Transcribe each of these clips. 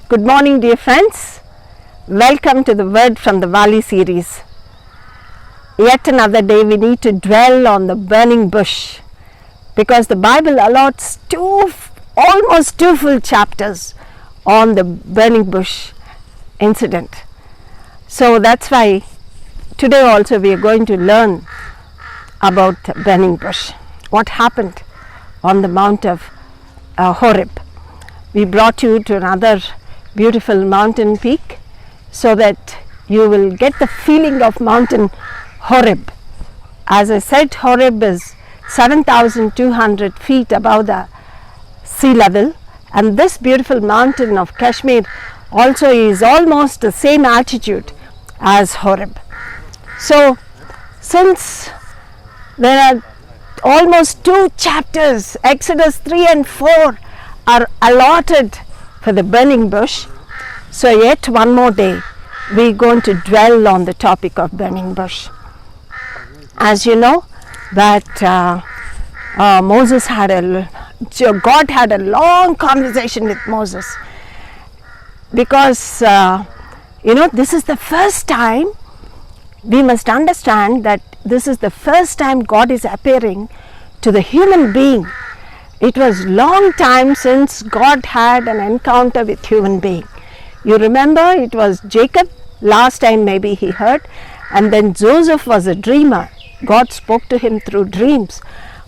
Good morning, dear friends. Welcome to the Word from the Valley series. Yet another day we need to dwell on the burning bush, because the Bible allots almost two full chapters on the burning bush incident. So that's why today also we are going to learn about the burning bush. What happened on the Mount of Horeb. We brought you to another beautiful mountain peak so that you will get the feeling of mountain Horeb. As I said, Horeb is 7,200 feet above the sea level, and this beautiful mountain of Kashmir also is almost the same altitude as Horeb. So since there are almost two chapters, Exodus 3 and 4 are allotted for the burning bush, so yet one more day we are going to dwell on the topic of burning bush. As you know that God had a long conversation with Moses, because this is the first time. We must understand that this is the first time God is appearing to the human being. It was long time since God had an encounter with human being. You remember, it was Jacob, last time maybe he heard, and then Joseph was a dreamer. God spoke to him through dreams,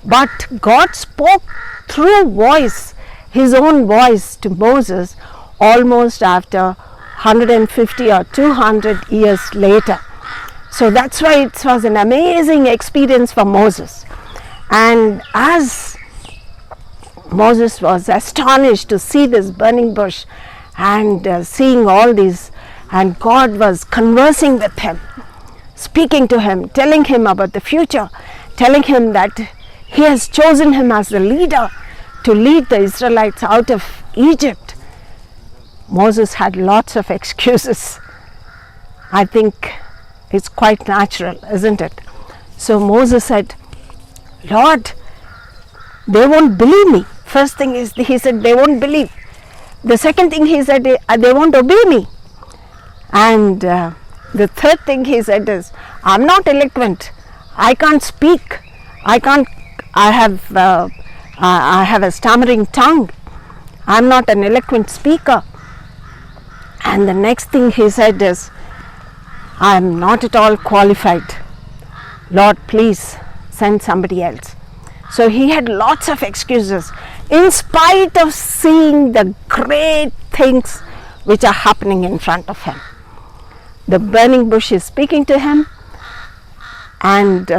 but God spoke through voice, his own voice, to Moses almost after 150 or 200 years later. So that's why it was an amazing experience for Moses. And as Moses was astonished to see this burning bush and seeing all these, and God was conversing with him, speaking to him, telling him about the future, telling him that he has chosen him as the leader to lead the Israelites out of Egypt. Moses had lots of excuses. I think it's quite natural, isn't it? So Moses said, Lord, they won't believe me. First thing is, he said, they won't believe. The second thing he said, they won't obey me. And the third thing he said is, I'm not eloquent. I can't speak. I have a stammering tongue. I'm not an eloquent speaker. And the next thing he said is, I'm not at all qualified. Lord, please send somebody else. So he had lots of excuses, in spite of seeing the great things which are happening in front of him. The burning bush is speaking to him, and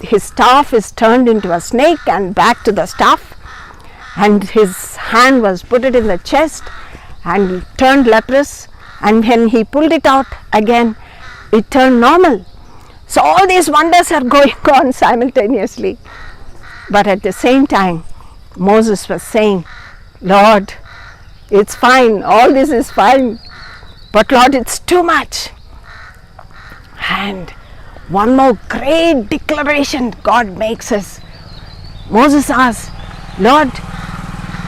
his staff is turned into a snake and back to the staff, and his hand was put it in the chest and turned leprous, and when he pulled it out again, it turned normal. So all these wonders are going on simultaneously. But at the same time, Moses was saying, Lord, it's fine, all this is fine, but Lord, it's too much. And one more great declaration God makes us. Moses asks, Lord,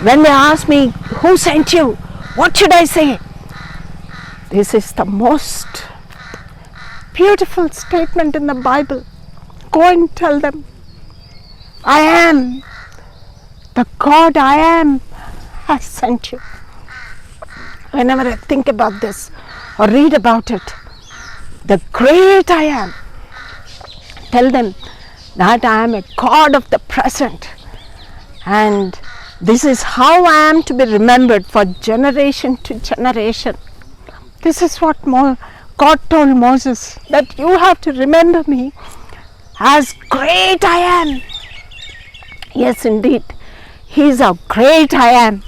when they ask me, who sent you? What should I say? This is the most beautiful statement in the Bible. Go and tell them, I am, the God I am has sent you. Whenever I think about this or read about it, the great I am, tell them that I am a God of the present, and this is how I am to be remembered for generation to generation. This is what God told Moses, that you have to remember me as great I am. Yes, indeed, he is a great I am,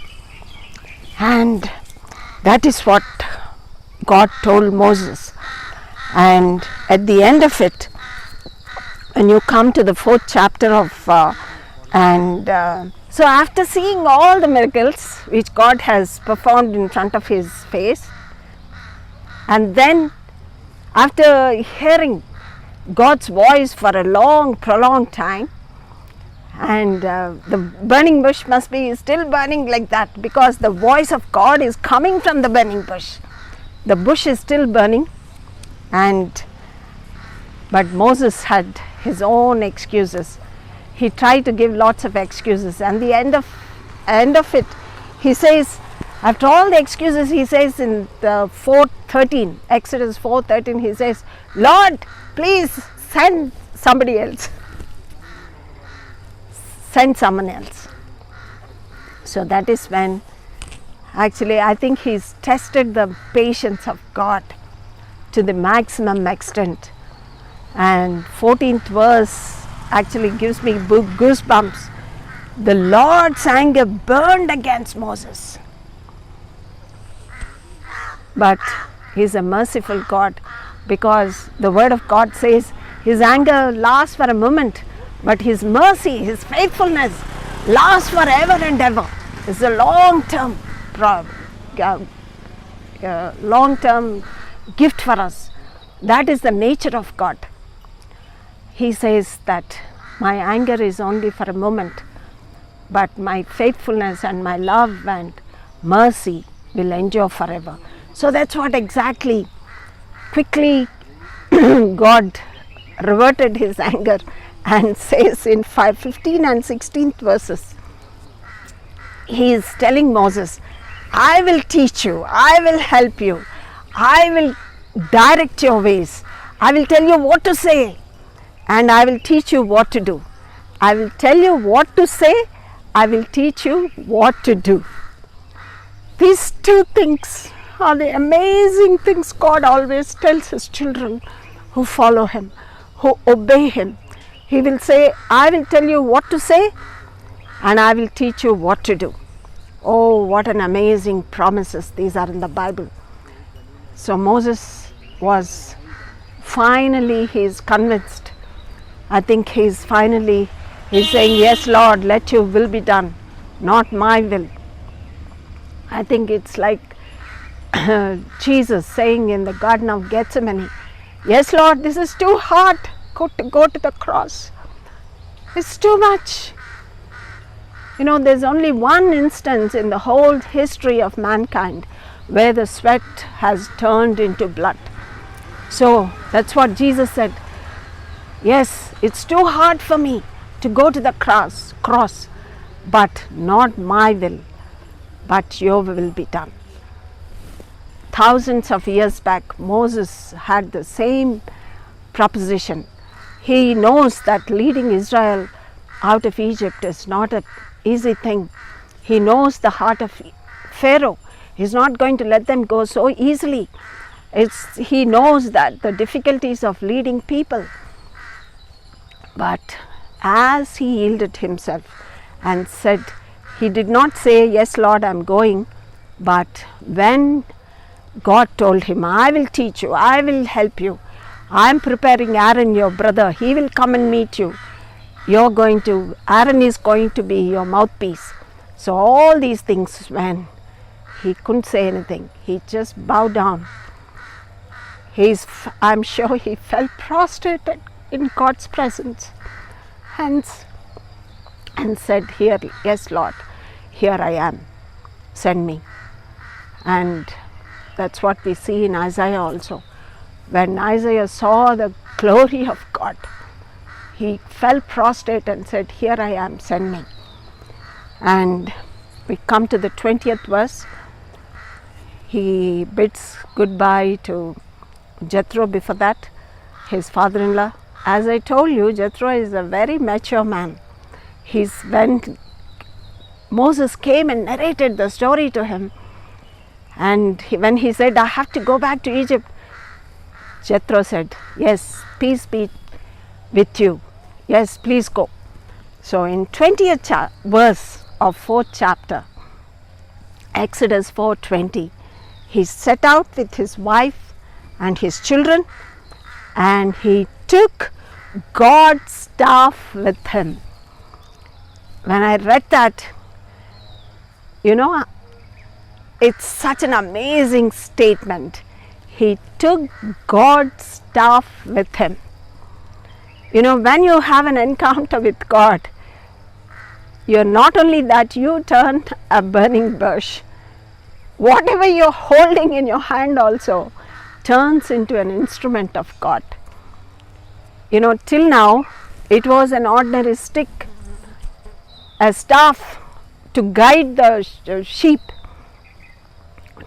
and that is what God told Moses. And at the end of it, when you come to the 4th chapter of so after seeing all the miracles which God has performed in front of his face, and then after hearing God's voice for a long, prolonged time, And the burning bush must be still burning like that, because the voice of God is coming from the burning bush. The bush is still burning, but Moses had his own excuses. He tried to give lots of excuses, and the end of it, he says, after all the excuses, he says in the 4:13, Exodus 4:13, he says, Lord, please send somebody else. Send someone else. So that is when, actually, I think he's tested the patience of God to the maximum extent. And 14th verse actually gives me goosebumps. The Lord's anger burned against Moses. But he's a merciful God, because the word of God says his anger lasts for a moment, but his mercy, his faithfulness lasts forever and ever. It's a long-term gift for us. That is the nature of God. He says that my anger is only for a moment, but my faithfulness and my love and mercy will endure forever. So that's what exactly, quickly God reverted his anger and says in 15 and 16th verses, he is telling Moses, I will teach you, I will help you, I will direct your ways, I will tell you what to say, and I will teach you what to do. I will tell you what to say, I will teach you what to do. These two things are the amazing things God always tells his children who follow him, who obey him. He will say, I will tell you what to say, and I will teach you what to do. Oh, what an amazing promises these are in the Bible. So Moses was finally, he is convinced. I think he's saying, yes Lord, let your will be done, not my will. I think it's like Jesus saying in the Garden of Gethsemane, yes Lord, this is too hard to go to the cross. It's too much. You know, there's only one instance in the whole history of mankind where the sweat has turned into blood. So that's what Jesus said. Yes, it's too hard for me to go to the cross, but not my will, but your will be done. Thousands of years back, Moses had the same proposition. He knows that leading Israel out of Egypt is not an easy thing. He knows the heart of Pharaoh. He's not going to let them go so easily. He knows that the difficulties of leading people. But as he yielded himself and said, he did not say, yes Lord, I'm going, but when God told him, I will teach you, I will help you, I'm preparing Aaron, your brother, he will come and meet you. Aaron is going to be your mouthpiece. So all these things, when he couldn't say anything, he just bowed down. I'm sure he fell prostrated in God's presence and said, here, yes Lord, here I am, send me. And that's what we see in Isaiah also. When Isaiah saw the glory of God, he fell prostrate and said, here I am, send me. And we come to the 20th verse. He bids goodbye to Jethro before that, his father-in-law. As I told you, Jethro is a very mature man. When Moses came and narrated the story to him, and when he said, I have to go back to Egypt, Jethro said, yes, peace be with you. Yes, please go. So in 20th verse of 4th chapter, Exodus 4:20, he set out with his wife and his children, and he took God's staff with him. When I read that, it's such an amazing statement. He took God's staff with him. When you have an encounter with God, You're not only that, you turn a burning bush. Whatever you're holding in your hand also turns into an instrument of God. You know, till now it was an ordinary stick, a staff to guide the sheep,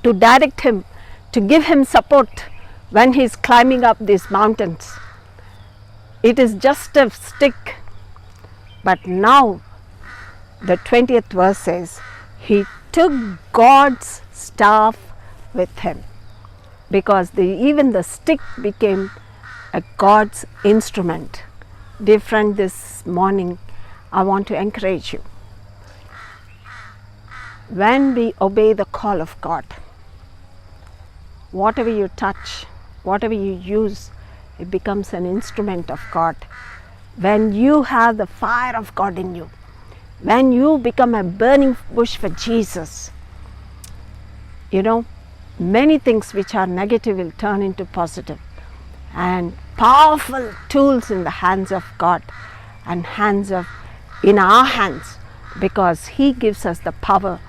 to direct him, to give him support when he is climbing up these mountains. It is just a stick. But now the 20th verse says, he took God's staff with him, because even the stick became a God's instrument. Dear friend, this morning I want to encourage you. When we obey the call of God, whatever you touch, whatever you use, it becomes an instrument of God. When you have the fire of God in you, when you become a burning bush for Jesus, you know, many things which are negative will turn into positive, and powerful tools in the hands of God and in our hands, because He gives us the power.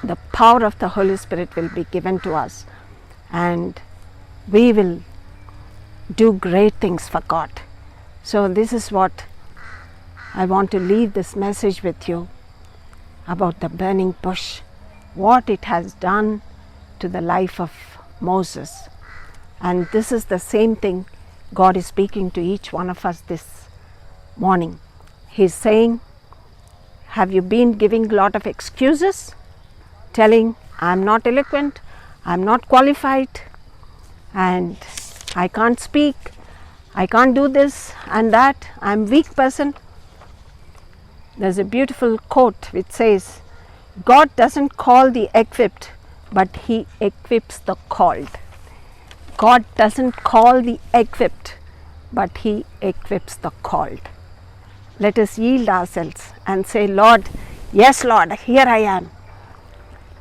The power of the Holy Spirit will be given to us, and we will do great things for God. So this is what I want to leave this message with you about the burning bush, what it has done to the life of Moses. And this is the same thing God is speaking to each one of us this morning. He's saying, have you been giving a lot of excuses, telling, I'm not eloquent, I'm not qualified, and I can't speak, I can't do this and that, I'm a weak person? There's a beautiful quote which says, God doesn't call the equipped, but He equips the called. God doesn't call the equipped, but He equips the called. Let us yield ourselves and say, Lord, yes Lord, here I am.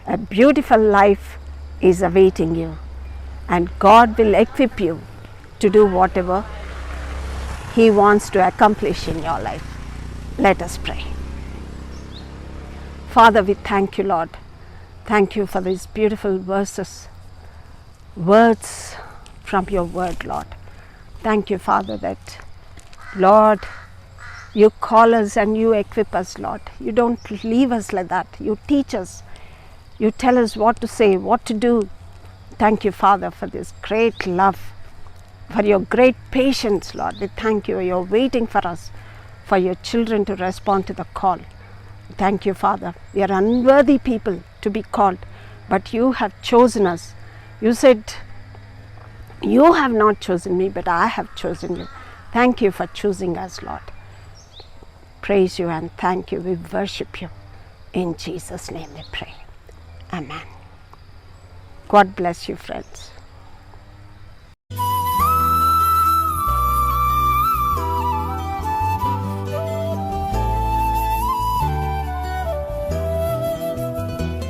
A beautiful life is awaiting you, and God will equip you to do whatever He wants to accomplish in your life. Let us pray. Father, we thank you, Lord. Thank you for these beautiful verses, words from your word, Lord. Thank you, Father, that, Lord, you call us and you equip us, Lord. You don't leave us like that. You teach us. You tell us what to say, what to do. Thank you, Father, for this great love, for your great patience, Lord. We thank you. You're waiting for us, for your children to respond to the call. Thank you, Father. We are unworthy people to be called, but you have chosen us. You said, you have not chosen me, but I have chosen you. Thank you for choosing us, Lord. Praise you and thank you. We worship you. In Jesus' name we pray. Amen. God bless you, friends.